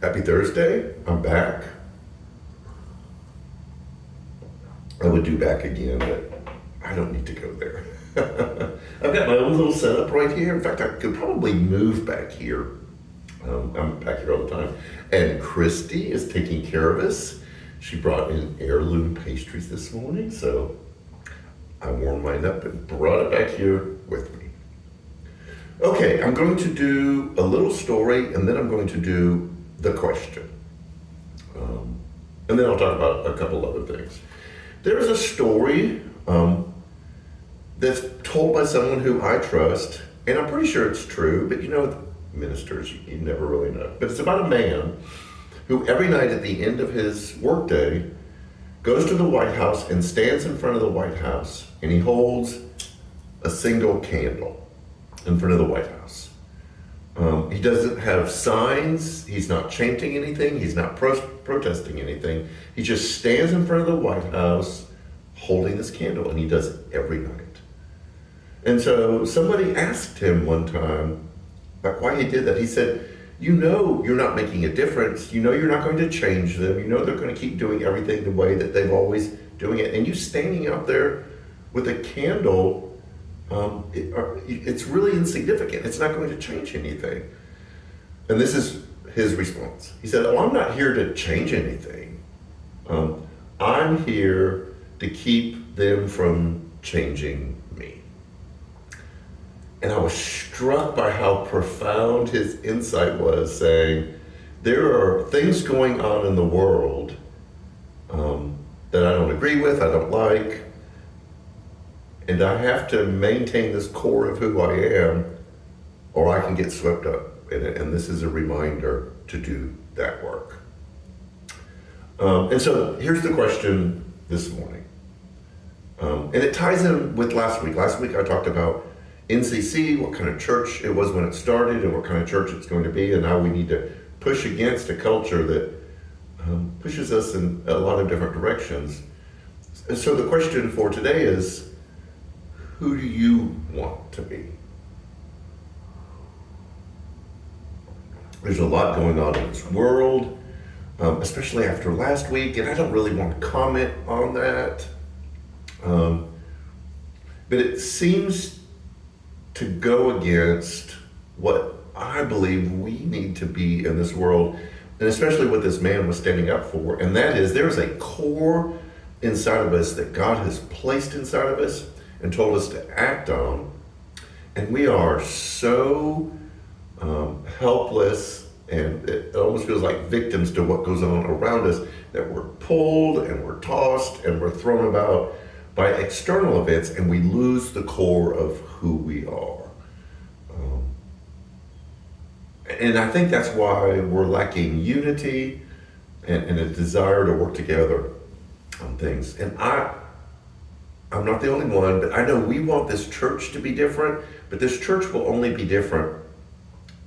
Happy Thursday. I'm back. I would do back again, but I don't need to go there. I've got my own little setup right here. In fact, I could probably move back here. I'm back here all the time. And Christy is taking care of us. She brought in heirloom pastries this morning, so I warmed mine up and brought it back here with me. Okay, I'm going to do a little story and then I'm going to do the question. And then I'll talk about a couple other things. There's a story that's told by someone who I trust, and I'm pretty sure it's true, but ministers, you never really know. But it's about a man who every night at the end of his workday goes to the White House and stands in front of the White House, and he holds a single candle in front of the White House. He doesn't have signs, he's not chanting anything, he's not protesting anything. He just stands in front of the White House holding this candle, and he does it every night. And so somebody asked him one time about why he did that. He said, you're not making a difference, you're not going to change them, they're going to keep doing everything the way that they've always doing it, and you standing out there with a candle, it's really insignificant. It's not going to change anything. And this is his response. He said, I'm not here to change anything. I'm here to keep them from changing me. And I was struck by how profound his insight was, saying, there are things going on in the world that I don't agree with, I don't like, and I have to maintain this core of who I am, or I can get swept up in it. And this is a reminder to do that work. And so here's the question this morning. And it ties in with last week. Last week I talked about NCC, what kind of church it was when it started, and what kind of church it's going to be, and how we need to push against a culture that pushes us in a lot of different directions. And so the question for today is, who do you want to be? There's a lot going on in this world, especially after last week, and I don't really want to comment on that. But it seems to go against what I believe we need to be in this world, and especially what this man was standing up for, and that is there's a core inside of us that God has placed inside of us and told us to act on, and we are so helpless, and it almost feels like victims to what goes on around us, that we're pulled and we're tossed and we're thrown about by external events, and we lose the core of who we are. And I think that's why we're lacking unity and a desire to work together on things. And I'm not the only one, but I know we want this church to be different, but this church will only be different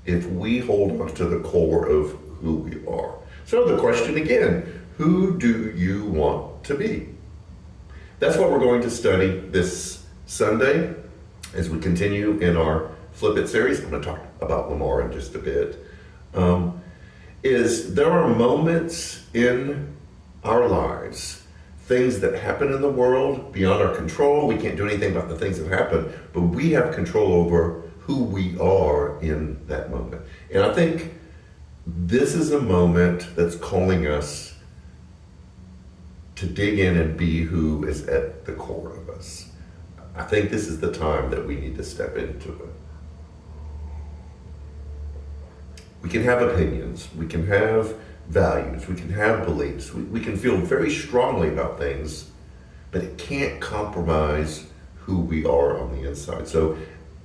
if we hold on to the core of who we are. So the question again, who do you want to be? That's what we're going to study this Sunday as we continue in our Flip It series. I'm going to talk about Lamar in just a bit. Is there are moments in our lives, things that happen in the world beyond our control. We can't do anything about the things that happen, but we have control over who we are in that moment. And I think this is a moment that's calling us to dig in and be who is at the core of us. I think this is the time that we need to step into it. We can have opinions, we can have values, we can have beliefs, we can feel very strongly about things, but it can't compromise who we are on the inside. So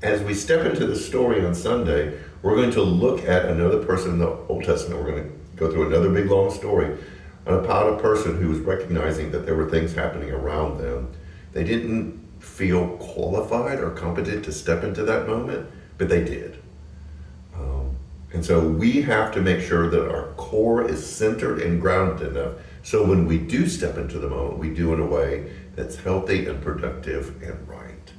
as we step into the story on Sunday, we're going to look at another person in the Old Testament. We're going to go through another big long story about a person who was recognizing that there were things happening around them. They didn't feel qualified or competent to step into that moment, but they did. And so we have to make sure that our core is centered and grounded enough so when we do step into the moment, we do in a way that's healthy and productive and right.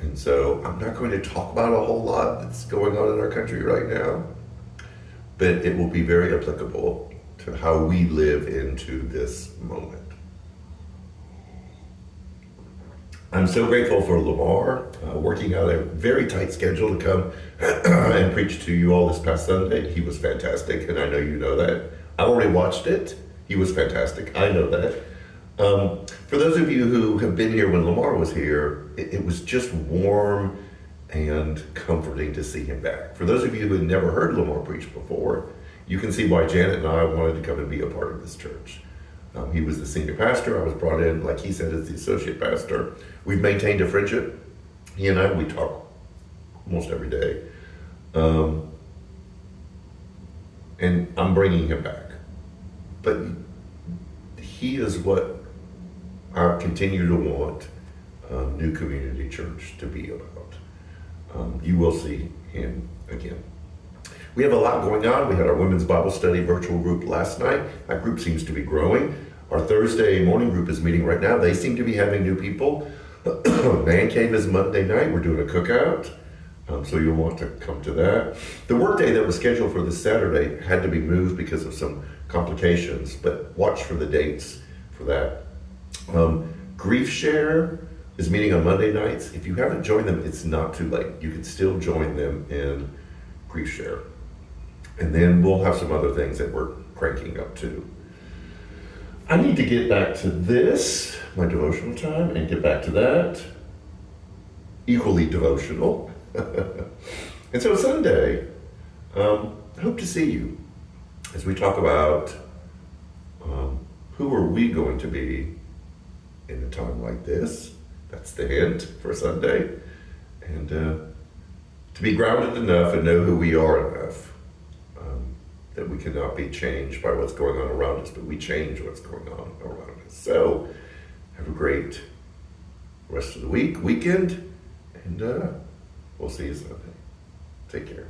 And so I'm not going to talk about a whole lot that's going on in our country right now. but it will be very applicable to how we live into this moment. I'm so grateful for Lamar working out a very tight schedule to come and preach to you all this past Sunday. He was fantastic, and I know you know that. I've already watched it. He was fantastic. I know that. For those of you who have been here when Lamar was here, it was just warm and comforting to see him back. For those of you who had never heard Lamar preach before, you can see why Janet and I wanted to come and be a part of this church. He was the senior pastor. I was brought in, like he said, as the associate pastor. We've maintained a friendship. He and I, we talk almost every day. And I'm bringing him back. But he is what I continue to want New Community Church to be about. You will see him again. We have a lot going on. We had our women's Bible study virtual group last night. That group seems to be growing. Our Thursday morning group is meeting right now. They seem to be having new people. Man Cave is Monday night. We're doing a cookout. So you'll want to come to that. The work day that was scheduled for this Saturday had to be moved because of some complications, but watch for the dates for that. Grief Share is meeting on Monday nights. If you haven't joined them, it's not too late. You can still join them in Grief Share. And then we'll have some other things that we're cranking up too. I need to get back to this, my devotional time, and get back to that. Equally devotional. And so Sunday, I hope to see you as we talk about who are we going to be in a time like this. That's the hint for Sunday. And to be grounded enough and know who we are enough that we cannot be changed by what's going on around us, but we change what's going on around us. So have a great rest of the weekend, and we'll see you Sunday. Take care.